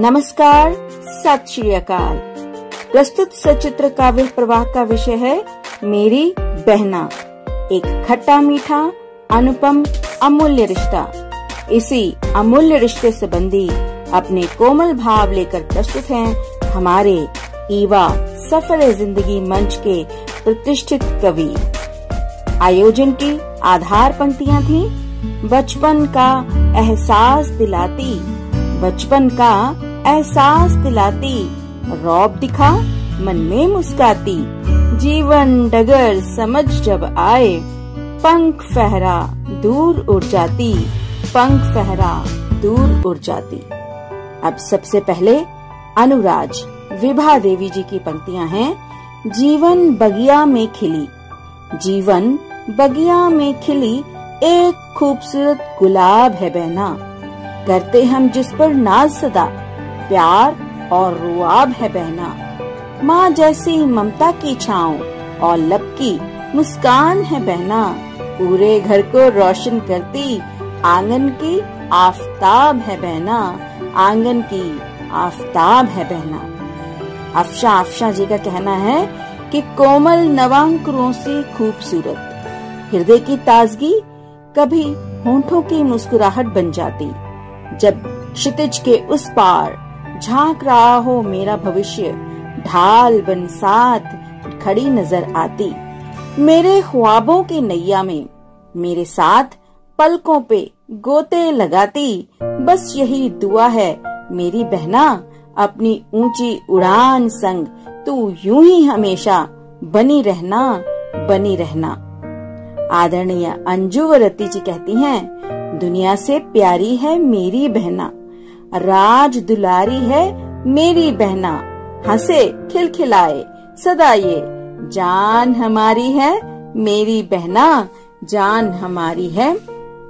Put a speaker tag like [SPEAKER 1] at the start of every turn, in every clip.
[SPEAKER 1] नमस्कार, सत श्री अकाल। प्रस्तुत सचित्र काव्य प्रवाह का विषय है मेरी बहना, एक खट्टा मीठा अनुपम अमूल्य रिश्ता। इसी अमूल्य रिश्ते संबंधी अपने कोमल भाव लेकर प्रस्तुत हैं हमारे ईवा सफर जिंदगी मंच के प्रतिष्ठित कवि। आयोजन की आधार पंक्तियां थी, बचपन का एहसास दिलाती, बचपन का एहसास दिलाती, रौब दिखा मन में मुस्काती, जीवन डगर समझ जब आए, पंख फहरा दूर उड़ जाती, पंख फहरा दूर उड़ जाती। अब सबसे पहले अनुराज विभा देवी जी की पंक्तियां हैं। जीवन बगिया में खिली, जीवन बगिया में खिली एक खूबसूरत गुलाब है बहना, करते हम जिस पर नाज सदा, प्यार और रुआब है बहना। माँ जैसी ममता की छाँव और लब की मुस्कान है बहना, पूरे घर को रोशन करती, आंगन की आफताब है बहना, आंगन की आफताब है बहना। अफशा जी का कहना है कि कोमल नवांकुरों से खूबसूरत, हृदय की ताजगी कभी होंठों की मुस्कुराहट बन जाती, जब क्षितिज के उस पार झांक रहा हो मेरा भविष्य, ढाल बन साथ खड़ी नजर आती, मेरे ख्वाबों की नैया में मेरे साथ पलकों पे गोते लगाती। बस यही दुआ है मेरी बहना, अपनी ऊंची उड़ान संग तू यूं ही हमेशा बनी रहना, बनी रहना। आदरणीय अंजू व रति जी कहती हैं, दुनिया से प्यारी है मेरी बहना, राज दुलारी है मेरी बहना, हंसे खिलखिलाए सदा ये, जान हमारी है मेरी बहना, जान हमारी है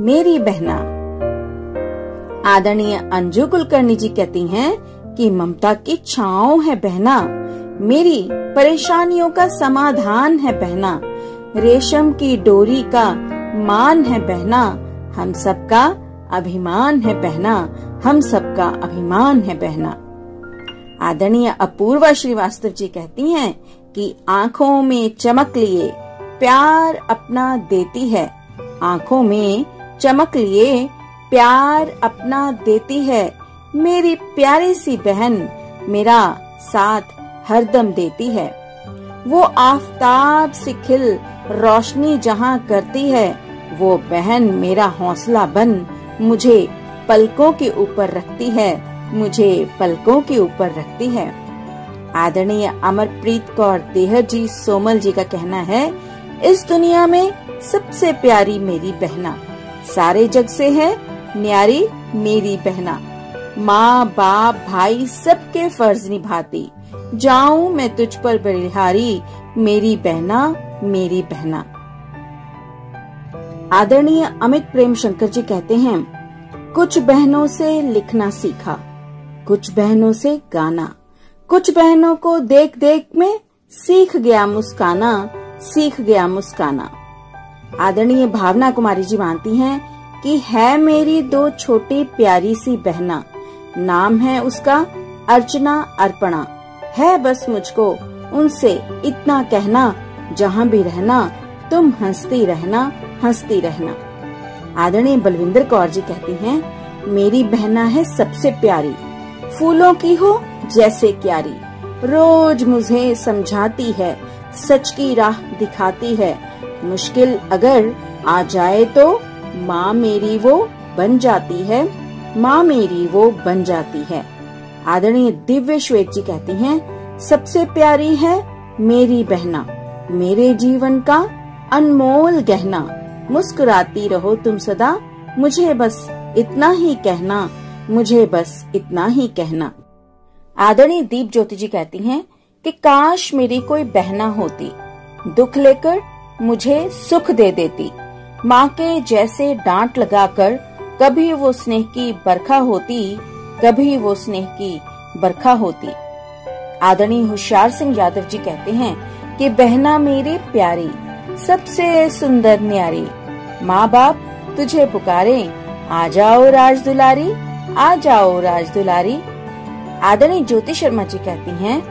[SPEAKER 1] मेरी बहना। आदरणीय अंजू कुलकर्णी जी कहती हैं कि ममता की छाँव है बहना, मेरी परेशानियों का समाधान है बहना, रेशम की डोरी का मान है बहना, हम सबका अभिमान है बहना, हम सबका अभिमान है बहना। आदरणीय अपूर्वा श्रीवास्तव जी कहती हैं कि आँखों में चमक लिए प्यार अपना देती है, आँखों में चमक लिए प्यार अपना देती है, मेरी प्यारी सी बहन मेरा साथ हरदम देती है। वो आफताब से खिल रोशनी जहाँ करती है, वो बहन मेरा हौसला बन मुझे पलकों के ऊपर रखती है, मुझे पलकों के ऊपर रखती है। आदरणीय अमरप्रीत कौर देहर जी सोमल जी का कहना है, इस दुनिया में सबसे प्यारी मेरी बहना, सारे जग से है न्यारी मेरी बहना, माँ बाप भाई सबके फर्ज निभाती, जाऊं मैं तुझ पर बलिहारी, मेरी बहना मेरी बहना। आदरणीय अमित प्रेम शंकर जी कहते हैं, कुछ बहनों से लिखना सीखा, कुछ बहनों से गाना, कुछ बहनों को देख देख में सीख गया मुस्काना, सीख गया मुस्काना। आदरणीय भावना कुमारी जी मानती हैं कि है मेरी दो छोटी प्यारी सी बहना, नाम है उसका अर्चना अर्पणा, है बस मुझको उनसे इतना कहना, जहाँ भी रहना तुम हंसती रहना, हंसती रहना। आदरणीय बलविंदर कौर जी कहती हैं, मेरी बहना है सबसे प्यारी, फूलों की हो जैसे क्यारी, रोज मुझे समझाती है, सच की राह दिखाती है, मुश्किल अगर आ जाए तो माँ मेरी वो बन जाती है, माँ मेरी वो बन जाती है। आदरणीय दिव्य श्वेत जी कहती हैं, सबसे प्यारी है मेरी बहना, मेरे जीवन का अनमोल गहना, मुस्कुराती रहो तुम सदा, मुझे बस इतना ही कहना, मुझे बस इतना ही कहना। आदरणीय दीप ज्योति जी कहती हैं कि काश मेरी कोई बहना होती, दुख लेकर मुझे सुख दे देती, माँ के जैसे डांट लगाकर कभी वो स्नेह की बरखा होती, कभी वो स्नेह की बरखा होती। आदरणीय होशियार सिंह यादव जी कहते हैं कि बहना मेरी प्यारी, सबसे सुंदर न्यारी, माँ बाप तुझे पुकारे, आ जाओ राज दुलारी, आ जाओ राज दुलारी। आदरणीय ज्योति शर्मा जी कहती हैं,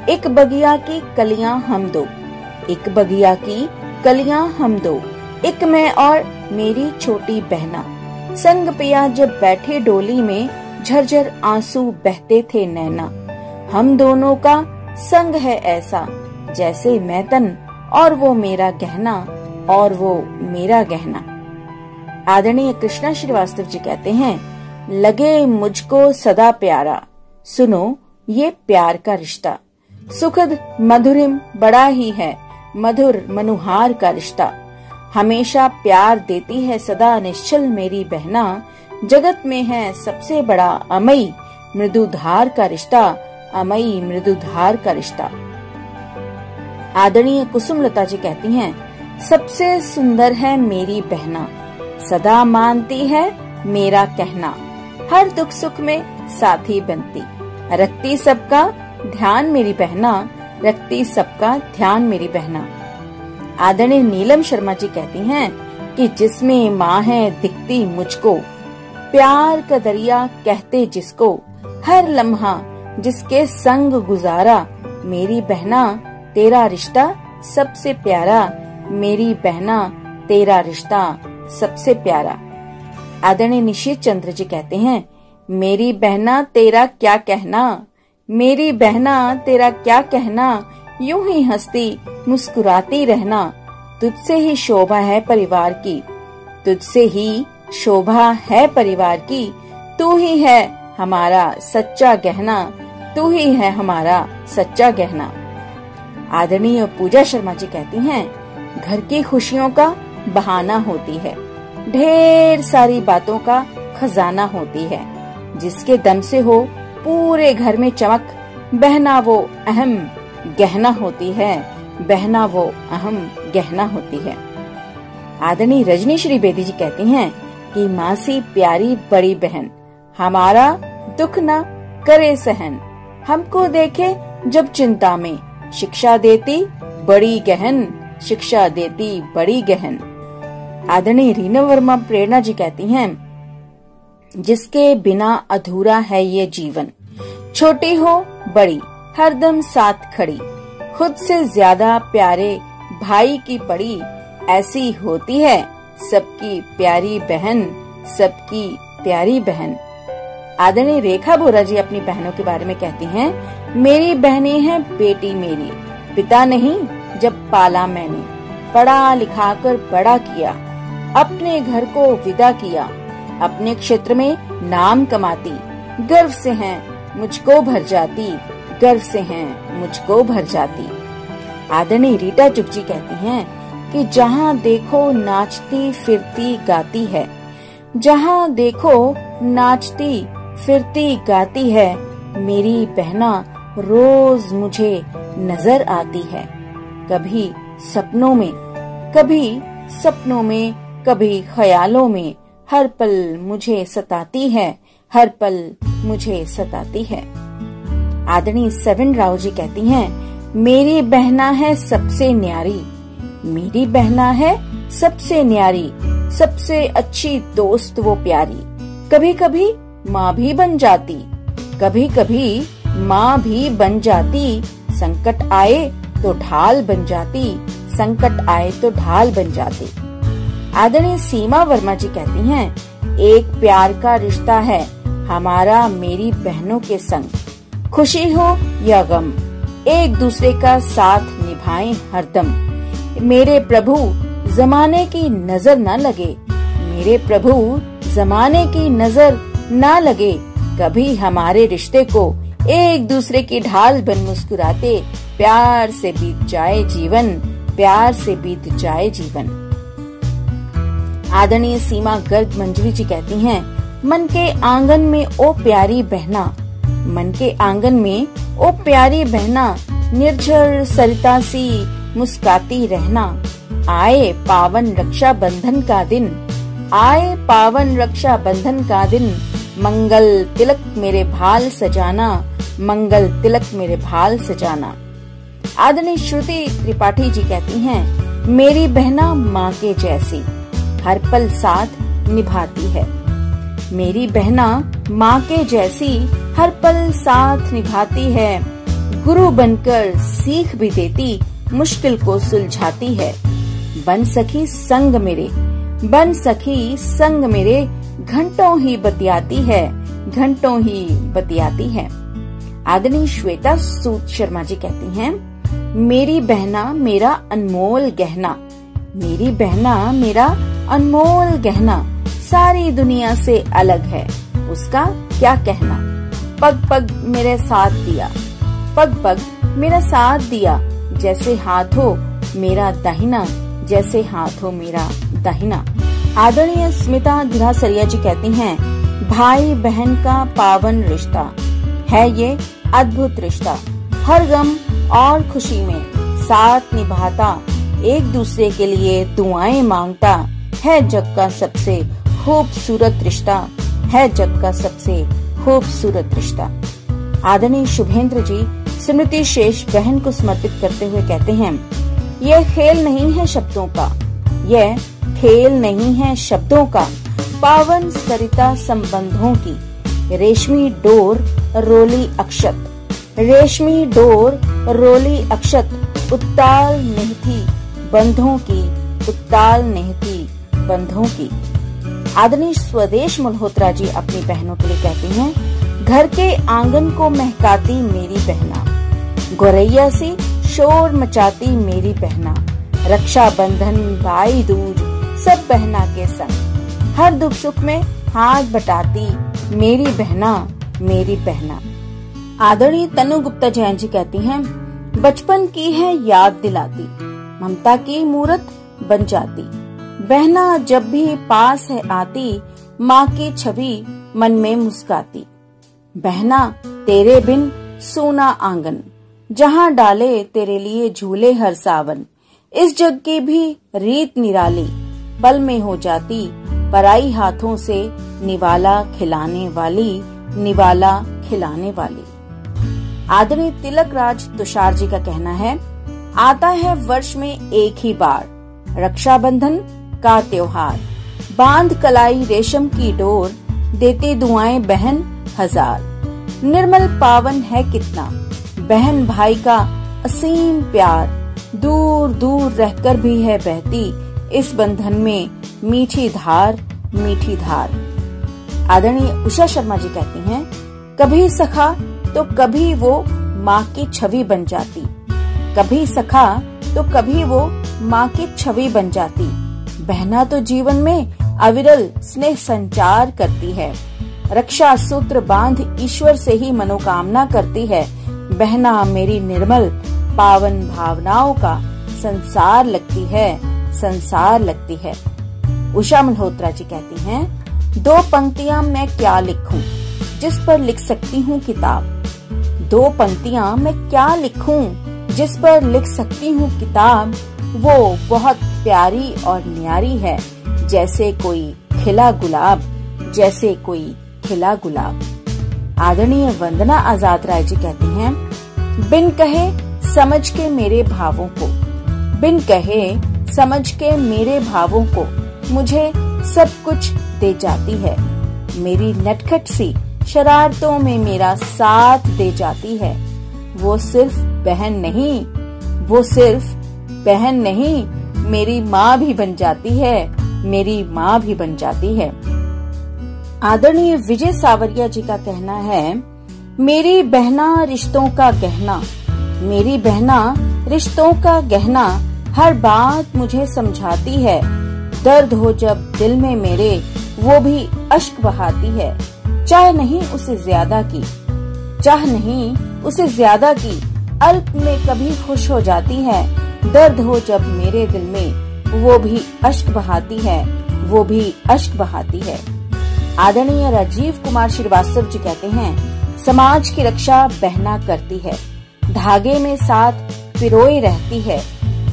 [SPEAKER 1] एक बगिया की कलियां हम दो, एक बगिया की कलियां हम दो, एक मैं और मेरी छोटी बहना, संग पिया जब बैठे डोली में, झरझर आंसू बहते थे नैना। हम दोनों का संग है ऐसा, जैसे मैं तन और वो मेरा गहना, और वो मेरा गहना। आदरणीय कृष्णा श्रीवास्तव जी कहते हैं, लगे मुझको सदा प्यारा, सुनो ये प्यार का रिश्ता, सुखद मधुरिम बड़ा ही है, मधुर मनुहार का रिश्ता। हमेशा प्यार देती है सदा निश्चल मेरी बहना, जगत में है सबसे बड़ा अमई मृदुधार का रिश्ता, अमई मृदुधार का रिश्ता। आदरणीय कुसुमलता जी कहती हैं, सबसे सुंदर है मेरी बहना, सदा मानती है मेरा कहना, हर दुख सुख में साथी बनती, रखती सबका ध्यान मेरी बहना, रखती सबका ध्यान मेरी बहना। आदरणीय नीलम शर्मा जी कहती हैं कि जिसमें माँ है दिखती मुझको, प्यार का दरिया कहते जिसको, हर लम्हा जिसके संग गुजारा, मेरी बहना तेरा रिश्ता सबसे प्यारा, मेरी बहना तेरा रिश्ता सबसे प्यारा। आदरणीय निशीत चंद्र जी कहते हैं, मेरी बहना तेरा क्या कहना, मेरी बहना तेरा क्या कहना, यूं ही हंसती मुस्कुराती रहना, तुझसे ही शोभा है परिवार की, तुझसे ही शोभा है परिवार की, तू ही है हमारा सच्चा गहना, तू ही है हमारा सच्चा गहना। आदरणीय पूजा शर्मा जी कहती हैं, घर की खुशियों का बहाना होती है, ढेर सारी बातों का खजाना होती है, जिसके दम से हो पूरे घर में चमक, बहना वो अहम गहना होती है, बहना वो अहम गहना होती है। आदरणीय रजनी श्री बेदी जी कहती हैं कि मासी प्यारी बड़ी बहन, हमारा दुख न करे सहन, हमको देखे जब चिंता में, शिक्षा देती बड़ी गहन, शिक्षा देती बड़ी गहन। आदरणीय रीना वर्मा प्रेरणा जी कहती हैं, जिसके बिना अधूरा है ये जीवन, छोटी हो बड़ी हरदम साथ खड़ी, खुद से ज्यादा प्यारे भाई की पड़ी, ऐसी होती है सबकी प्यारी बहन, सबकी प्यारी बहन। आदरणीय रेखा बोरा जी अपनी बहनों के बारे में कहती हैं, मेरी बहनें हैं बेटी मेरी, पिता नहीं जब पाला मैंने, पढ़ा लिखा कर बड़ा किया, अपने घर को विदा किया, अपने क्षेत्र में नाम कमाती, गर्व से हैं मुझको भर जाती, गर्व से हैं मुझको भर जाती। आदरणीय रीटा चुग जी कहती हैं कि जहाँ देखो नाचती फिरती गाती है, जहाँ देखो नाचती फिरती गाती है, मेरी बहना रोज मुझे नजर आती है, कभी सपनों में, कभी सपनों में, कभी ख्यालों में, हर पल मुझे सताती है, हर पल मुझे सताती है। आदरणीय सेवन राव जी कहती हैं, मेरी बहना है सबसे न्यारी, मेरी बहना है सबसे न्यारी, सबसे अच्छी दोस्त वो प्यारी, कभी कभी माँ भी बन जाती, कभी कभी माँ भी बन जाती, संकट आए तो ढाल बन जाती, संकट आए तो ढाल बन जाती। आदरणीय सीमा वर्मा जी कहती हैं, एक प्यार का रिश्ता है हमारा मेरी बहनों के संग, खुशी हो या गम एक दूसरे का साथ निभाएं हरदम, मेरे प्रभु जमाने की नजर न लगे, मेरे प्रभु जमाने की नजर न लगे, कभी हमारे रिश्ते को एक दूसरे की ढाल बन मुस्कुराते, प्यार से बीत जाए जीवन, प्यार से बीत जाए जीवन। आदरणीय सीमा गर्ग मंजरी जी कहती हैं, मन के आंगन में ओ प्यारी बहना, मन के आंगन में ओ प्यारी बहना, निर्झर सरिता सी मुस्काती रहना, आए पावन रक्षा बंधन का दिन, आए पावन रक्षा बंधन का दिन, मंगल तिलक मेरे भाल सजाना, मंगल तिलक मेरे भाल सजाना। आदरणीय श्रुति त्रिपाठी जी कहती हैं, मेरी बहना माँ के जैसी, हर पल साथ निभाती है, मेरी बहना माँ के जैसी, हर पल साथ निभाती है, गुरु बनकर सीख भी देती, मुश्किल को सुलझाती है। बन सखी संग मेरे, बन सखी संग मेरे, घंटों ही बतियाती है, घंटों ही बतियाती है। आदरणीय श्वेता सूद शर्मा जी कहती हैं, मेरी बहना मेरा अनमोल गहना, मेरी बहना मेरा अनमोल गहना, सारी दुनिया से अलग है, उसका क्या कहना। पग पग मेरे साथ दिया, पग पग मेरा साथ दिया, जैसे हाथ हो मेरा दाहिना, जैसे हाथ हो मेरा दाहिना। आदरणीय स्मिता धिरासरिया जी कहती हैं, भाई बहन का पावन रिश्ता है ये अद्भुत रिश्ता, हर गम और खुशी में साथ निभाता, एक दूसरे के लिए दुआएं मांगता, है जग का सबसे खूबसूरत रिश्ता, है जग का सबसे खूबसूरत रिश्ता। आदरणीय शुभेंद्र जी स्मृति शेष बहन को समर्पित करते हुए कहते हैं, यह खेल नहीं है शब्दों का, यह खेल नहीं है शब्दों का, पावन सरिता संबंधों की, रेशमी डोर रोली अक्षत, रेशमी डोर रोली अक्षत, उत्ताल निहती बंधों की, उत्ताल निहती बंधों की। आदरणीय स्वदेश मल्होत्रा जी अपनी बहनों के लिए कहती हैं, घर के आंगन को महकाती मेरी बहना, गोरैया सी शोर मचाती मेरी बहना, रक्षा बंधन भाई दूज सब बहना के संग, हर दुख सुख में हाथ बटाती मेरी बहना, मेरी बहना। आदरणीय तनु गुप्ता जैन जी कहती हैं, बचपन की है याद दिलाती, ममता की मूरत बन जाती, बहना जब भी पास है आती, माँ की छवि मन में मुस्काती, बहना तेरे बिन सूना आंगन, जहाँ डाले तेरे लिए झूले हर सावन, इस जग की भी रीत निराली, पल में हो जाती, पराई हाथों से निवाला खिलाने वाली, निवाला खिलाने वाली। आदरणीय तिलक राज तुषार जी का कहना है, आता है वर्ष में एक ही बार, रक्षाबंधन का त्योहार, बांध कलाई रेशम की डोर, देती दुआएं बहन हजार, निर्मल पावन है कितना, बहन भाई का असीम प्यार, दूर दूर रहकर भी है बहती, इस बंधन में मीठी धार, मीठी धार। आदरणीय उषा शर्मा जी कहती हैं, कभी सखा तो कभी वो माँ की छवि बन जाती, कभी सखा तो कभी वो माँ की छवि बन जाती, बहना तो जीवन में अविरल स्नेह संचार करती है, रक्षा सूत्र बांध ईश्वर से ही मनोकामना करती है, बहना मेरी निर्मल पावन भावनाओं का संसार लगती है, संसार लगती है। उषा मल्होत्रा जी कहती हैं, दो पंक्तियां मैं क्या लिखूं, जिस पर लिख सकती हूँ किताब, दो पंक्तियां मैं क्या लिखूं, जिस पर लिख सकती हूँ किताब, वो बहुत प्यारी और न्यारी है, जैसे कोई खिला गुलाब, जैसे कोई खिला गुलाब। आदरणीय वंदना आजाद राय जी कहती हैं, बिन कहे समझ के मेरे भावों को, बिन कहे समझ के मेरे भावों को, मुझे सब कुछ दे जाती है, मेरी नटखट सी शरारतों में मेरा साथ दे जाती है, वो सिर्फ बहन नहीं, वो सिर्फ बहन नहीं, मेरी माँ भी बन जाती है, मेरी माँ भी बन जाती है। आदरणीय विजय सावरिया जी का कहना है, मेरी बहना रिश्तों का गहना, मेरी बहना रिश्तों का गहना, हर बात मुझे समझाती है, दर्द हो जब दिल में मेरे वो भी अश्क बहाती है, चाह नहीं उसे ज्यादा की, चाह नहीं उसे ज्यादा की, अल्प में कभी खुश हो जाती है, दर्द हो जब मेरे दिल में वो भी अश्क बहाती है, वो भी अश्क बहाती है। आदरणीय राजीव कुमार श्रीवास्तव जी कहते हैं, समाज की रक्षा बहना करती है, धागे में साथ पिरोए रहती है,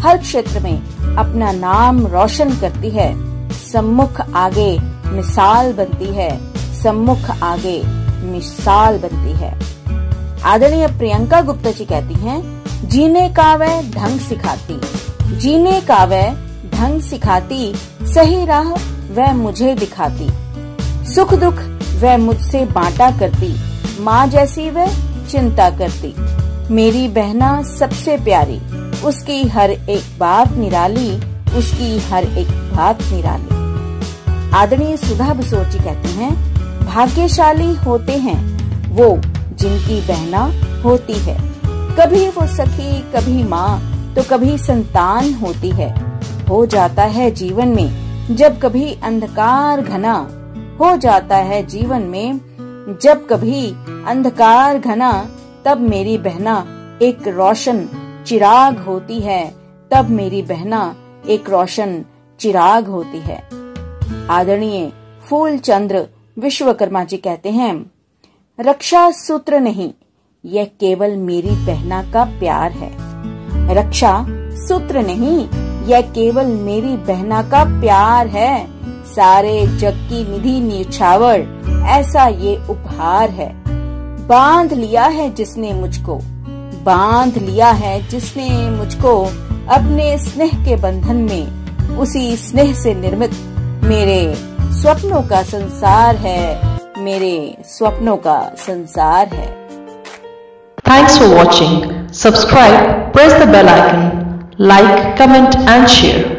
[SPEAKER 1] हर क्षेत्र में अपना नाम रोशन करती है, सम्मुख आगे मिसाल बनती है, सम्मुख आगे मिसाल बनती है। आदरणीय प्रियंका गुप्ता जी कहती हैं, जीने का वह ढंग सिखाती, जीने का वह ढंग सिखाती, सही राह वह मुझे दिखाती, सुख दुख वह मुझसे बांटा करती, माँ जैसी वह चिंता करती। मेरी बहना सबसे प्यारी, उसकी हर एक बात निराली, उसकी हर एक बात निराली। आदरणीय सुधा बसोची कहते हैं, भाग्यशाली होते हैं वो जिनकी बहना होती है। कभी वो सखी, कभी माँ, तो कभी संतान होती है। हो जाता है जीवन में जब कभी अंधकार घना, हो जाता है जीवन में जब कभी अंधकार घना, तब मेरी बहना एक रोशन चिराग होती है, तब मेरी बहना एक रोशन चिराग होती है। आदरणीय फूलचंद्र विश्वकर्मा जी कहते हैं, रक्षा सूत्र नहीं, यह केवल मेरी बहना का प्यार है। रक्षा सूत्र नहीं, यह केवल मेरी बहना का प्यार है। सारे जग की निधि न्यौछावर, ऐसा ये उपहार है। बांध लिया है जिसने मुझको, बांध लिया है जिसने मुझको अपने स्नेह के बंधन में, उसी स्नेह से निर्मित मेरे स्वप्नों का संसार है, मेरे स्वप्नों का संसार है।
[SPEAKER 2] Thanks for watching. Subscribe, press the bell icon, like, comment and share.